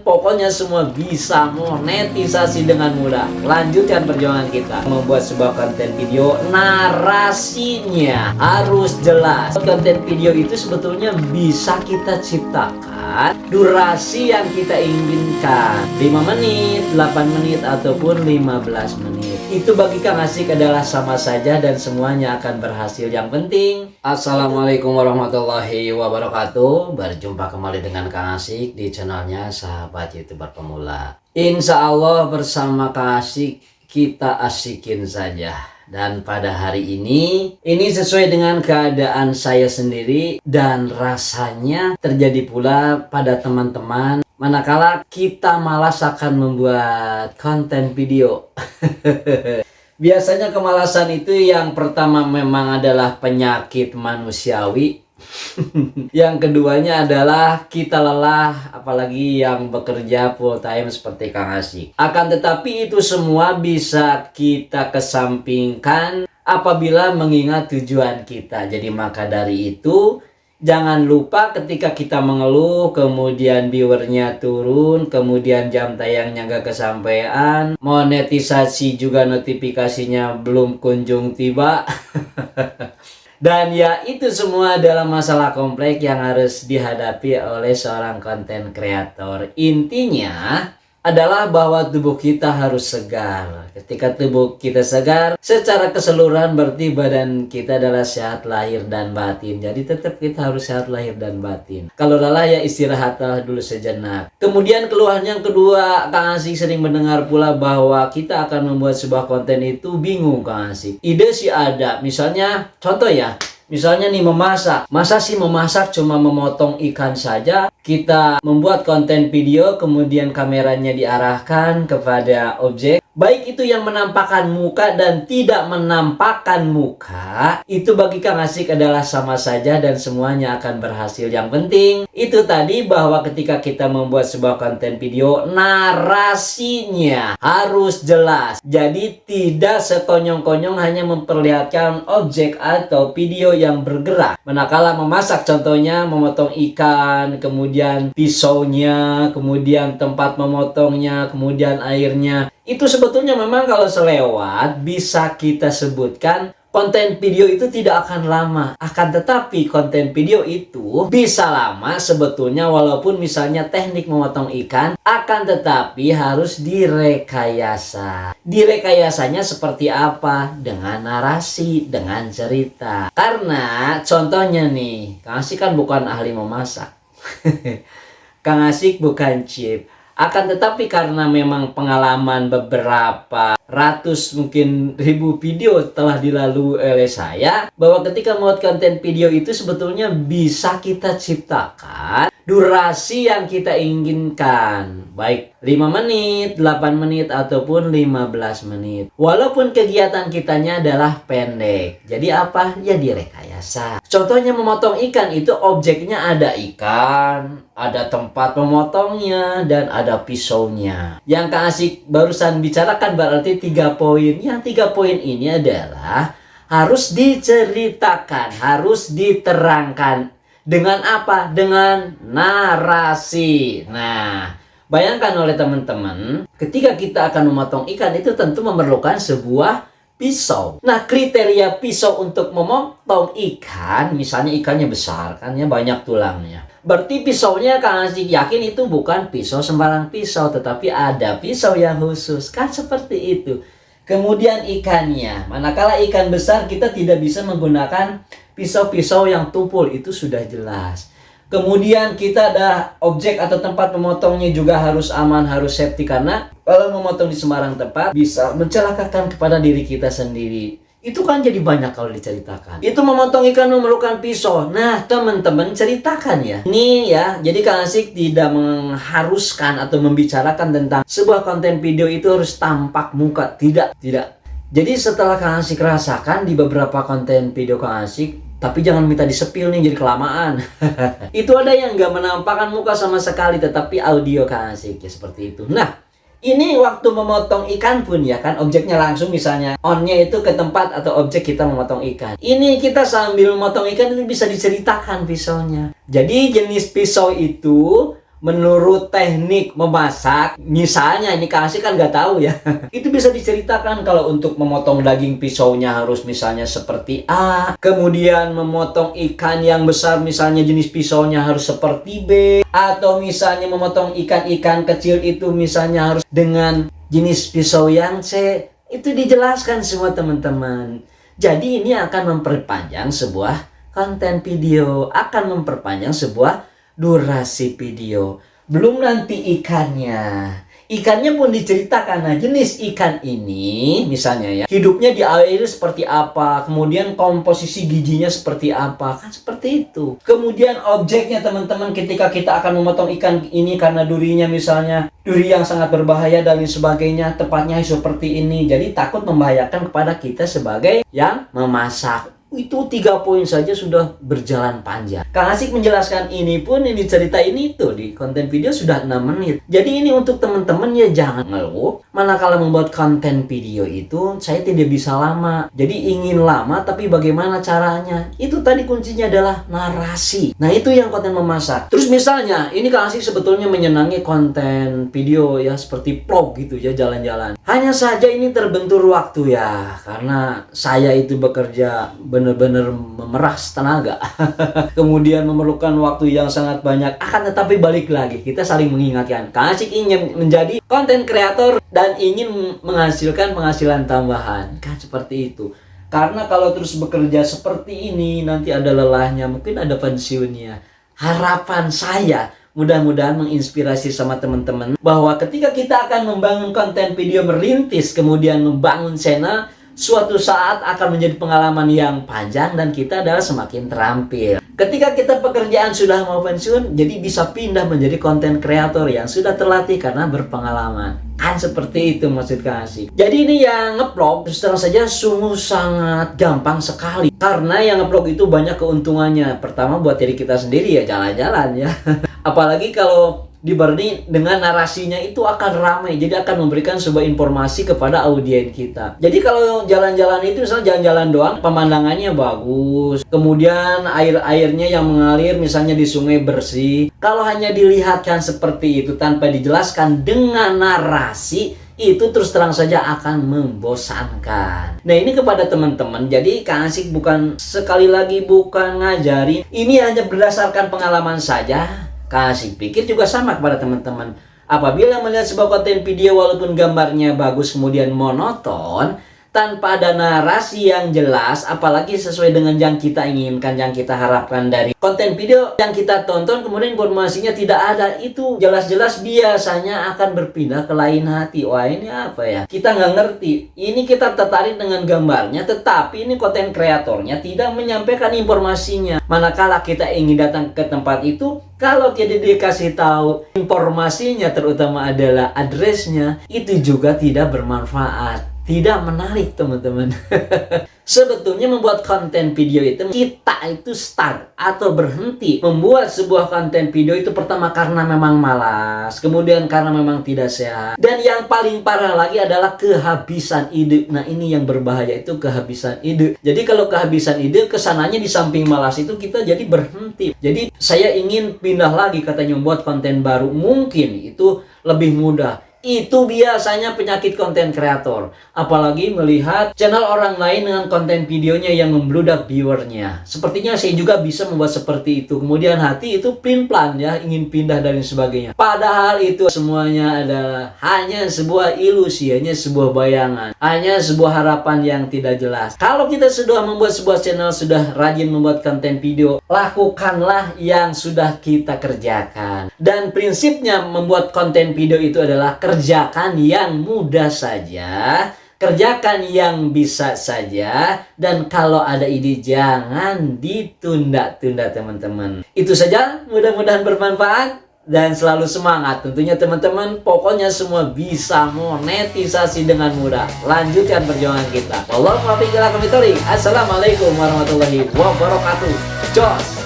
Pokoknya semua bisa monetisasi dengan mudah. Lanjutkan perjuangan kita membuat sebuah konten video, narasinya harus jelas. Konten video itu sebetulnya bisa kita ciptakan durasi yang kita inginkan, 5 menit, 8 menit, ataupun 15 menit. Itu bagi Kang Asik adalah sama saja dan semuanya akan berhasil. Yang penting, Assalamualaikum warahmatullahi wabarakatuh. Berjumpa kembali dengan Kang Asik di channelnya Sahabat YouTuber Pemula. Insya Allah bersama Kang Asik kita asikin saja. Dan pada hari ini sesuai dengan keadaan saya sendiri dan rasanya terjadi pula pada teman-teman manakala kita malas akan membuat konten video. Biasanya kemalasan itu yang pertama memang adalah penyakit manusiawi. Yang keduanya adalah kita lelah, apalagi yang bekerja full time seperti Kang Asik. Akan tetapi itu semua bisa kita kesampingkan apabila mengingat tujuan kita. Jadi maka dari itu jangan lupa ketika kita mengeluh, kemudian viewernya turun, kemudian jam tayangnya gak kesampaian, monetisasi juga notifikasinya belum kunjung tiba. Dan ya itu semua adalah masalah kompleks yang harus dihadapi oleh seorang konten kreator. Intinya adalah bahwa tubuh kita harus segar. Ketika tubuh kita segar, secara keseluruhan berarti badan kita adalah sehat lahir dan batin. Jadi tetap kita harus sehat lahir dan batin. Kalau lelah ya istirahatlah dulu sejenak. Kemudian keluhan yang kedua, Kang Asik sering mendengar pula bahwa kita akan membuat sebuah konten itu bingung Kang Asik. Ide sih ada, misalnya contoh ya. Misalnya nih memasak, masa sih memasak cuma memotong ikan saja? Kita membuat konten video kemudian kameranya diarahkan kepada objek, baik itu yang menampakkan muka dan tidak menampakkan muka, itu bagi Kang Asik adalah sama saja dan semuanya akan berhasil. Yang penting itu tadi bahwa ketika kita membuat sebuah konten video, narasinya harus jelas. Jadi tidak sekonyong-konyong hanya memperlihatkan objek atau video yang bergerak. Manakala memasak contohnya memotong ikan, kemudian pisaunya, kemudian tempat memotongnya, kemudian airnya. Itu sebetulnya memang kalau selewat bisa kita sebutkan konten video itu tidak akan lama. Akan tetapi konten video itu bisa lama sebetulnya walaupun misalnya teknik memotong ikan, akan tetapi harus direkayasa. Direkayasanya seperti apa? Dengan narasi, dengan cerita. Karena contohnya nih, Kang Asik kan bukan ahli memasak. Kang Asik bukan chef. Akan tetapi karena memang pengalaman beberapa ratus mungkin ribu video telah dilalui oleh saya, bahwa ketika membuat konten video itu sebetulnya bisa kita ciptakan durasi yang kita inginkan, baik 5 menit, 8 menit, ataupun 15 menit. Walaupun kegiatan kitanya adalah pendek. Jadi apa? Ya direkayasa. Contohnya memotong ikan, itu objeknya ada ikan, ada tempat memotongnya, dan ada pisaunya. Yang Kang Asik barusan bicarakan berarti 3 poin. Yang 3 poin ini adalah harus diceritakan, harus diterangkan. Dengan apa? Dengan narasi. Nah, bayangkan oleh teman-teman, ketika kita akan memotong ikan itu tentu memerlukan sebuah pisau. Nah, kriteria pisau untuk memotong ikan, misalnya ikannya besar, kan ya banyak tulangnya. Berarti pisaunya Kang Asik yakin itu bukan pisau sembarang pisau, tetapi ada pisau yang khusus. Kan seperti itu. Kemudian ikannya, manakala ikan besar kita tidak bisa menggunakan pisau-pisau yang tumpul, itu sudah jelas. Kemudian kita ada objek atau tempat memotongnya juga harus aman, harus safety, karena kalau memotong di sembarang tempat bisa mencelakakan kepada diri kita sendiri. Itu kan jadi banyak kalau diceritakan. Itu memotong ikan memerlukan pisau. Nah, teman-teman ceritakan ya. Ini ya, jadi Kang Asik tidak mengharuskan atau membicarakan tentang sebuah konten video itu harus tampak muka. Tidak. Jadi setelah Kang Asik rasakan di beberapa konten video Kang Asik, tapi jangan minta disepil nih jadi kelamaan. Itu ada yang nggak menampakkan muka sama sekali, tetapi audio Kang Asik ya seperti itu. Nah, ini waktu memotong ikan pun ya kan, objeknya langsung misalnya onnya itu ke tempat atau objek kita memotong ikan. Ini kita sambil memotong ikan itu bisa diceritakan pisaunya. Jadi jenis pisau itu menurut teknik memasak, misalnya ini kasih kan nggak tahu ya. Itu bisa diceritakan kalau untuk memotong daging pisaunya harus misalnya seperti A, kemudian memotong ikan yang besar misalnya jenis pisaunya harus seperti B, atau misalnya memotong ikan-ikan kecil itu misalnya harus dengan jenis pisau yang C. Itu dijelaskan semua teman-teman. Jadi ini akan memperpanjang sebuah konten video, akan memperpanjang sebuah durasi video. Belum nanti ikannya. Ikannya pun diceritakan. Nah, jenis ikan ini misalnya ya, hidupnya di air seperti apa, kemudian komposisi giginya seperti apa, kan seperti itu. Kemudian objeknya teman-teman, ketika kita akan memotong ikan ini karena durinya misalnya duri yang sangat berbahaya dan lain sebagainya, tepatnya seperti ini. Jadi takut membahayakan kepada kita sebagai yang memasak. Itu 3 poin saja sudah berjalan panjang. Kang Asik menjelaskan ini pun, ini cerita ini tuh di konten video sudah 6 menit. Jadi ini untuk teman-teman ya jangan ngeluh. Manakala membuat konten video itu saya tidak bisa lama. Jadi ingin lama tapi bagaimana caranya? Itu tadi kuncinya adalah narasi. Nah itu yang konten memasak. Terus misalnya ini Kang Asik sebetulnya menyenangi konten video ya seperti vlog gitu ya, jalan-jalan. Hanya saja ini terbentur waktu ya, karena saya itu bekerja benar-benar memeras tenaga. Kemudian memerlukan waktu yang sangat banyak. Akan tetapi balik lagi, kita saling mengingatkan. Kang Asik ingin menjadi konten kreator dan ingin menghasilkan penghasilan tambahan. Kan seperti itu. Karena kalau terus bekerja seperti ini, nanti ada lelahnya, mungkin ada pensiunnya. Harapan saya mudah-mudahan menginspirasi sama teman-teman bahwa ketika kita akan membangun konten video merintis, kemudian membangun channel, suatu saat akan menjadi pengalaman yang panjang dan kita adalah semakin terampil. Ketika kita pekerjaan sudah mau pensiun, jadi bisa pindah menjadi konten kreator yang sudah terlatih karena berpengalaman. Kan seperti itu maksud Kang Asik. Jadi ini yang nge-vlog terus terang saja sungguh sangat gampang sekali. Karena yang nge-vlog itu banyak keuntungannya. Pertama buat diri kita sendiri ya, jalan-jalan ya. Apalagi kalau dibarengi dengan narasinya itu akan ramai, jadi akan memberikan sebuah informasi kepada audiens kita. Jadi kalau jalan-jalan itu misalnya jalan-jalan doang, pemandangannya bagus, kemudian air-airnya yang mengalir misalnya di sungai bersih. Kalau hanya dilihatkan seperti itu tanpa dijelaskan dengan narasi, itu terus terang saja akan membosankan. Nah ini kepada teman-teman, jadi Kang Asik bukan, sekali lagi bukan ngajarin, ini hanya berdasarkan pengalaman saja. Kasih pikir juga sama kepada teman-teman. Apabila melihat sebuah konten video walaupun gambarnya bagus kemudian monoton, tanpa ada narasi yang jelas, apalagi sesuai dengan yang kita inginkan, yang kita harapkan dari konten video yang kita tonton, kemudian informasinya tidak ada, itu jelas-jelas biasanya akan berpindah ke lain hati. Wah ini apa ya? Kita nggak ngerti. Ini kita tertarik dengan gambarnya, tetapi ini konten kreatornya tidak menyampaikan informasinya. Manakala kita ingin datang ke tempat itu, kalau tidak dikasih tahu informasinya, terutama adalah addressnya, itu juga tidak bermanfaat. Tidak menarik teman-teman. Sebetulnya membuat konten video itu, kita itu start atau berhenti membuat sebuah konten video itu pertama karena memang malas, kemudian karena memang tidak sehat, dan yang paling parah lagi adalah kehabisan ide. Nah ini yang berbahaya, itu kehabisan ide. Jadi kalau kehabisan ide, kesananya di samping malas itu kita jadi berhenti. Jadi saya ingin pindah lagi katanya membuat konten baru, mungkin itu lebih mudah. Itu biasanya penyakit konten kreator. Apalagi melihat channel orang lain dengan konten videonya yang membludak viewernya. Sepertinya saya juga bisa membuat seperti itu. Kemudian hati itu plan ya, ingin pindah dan sebagainya. Padahal itu semuanya adalah hanya sebuah ilusi, hanya sebuah bayangan, hanya sebuah harapan yang tidak jelas. Kalau kita sudah membuat sebuah channel, sudah rajin membuat konten video, lakukanlah yang sudah kita kerjakan. Dan prinsipnya membuat konten video itu adalah kerjakan yang mudah saja, kerjakan yang bisa saja, dan kalau ada ide jangan ditunda-tunda teman-teman. Itu saja, mudah-mudahan bermanfaat dan selalu semangat. Tentunya teman-teman, pokoknya semua bisa monetisasi dengan mudah. Lanjutkan perjuangan kita. Wallahualam. Assalamualaikum warahmatullahi wabarakatuh. Jos.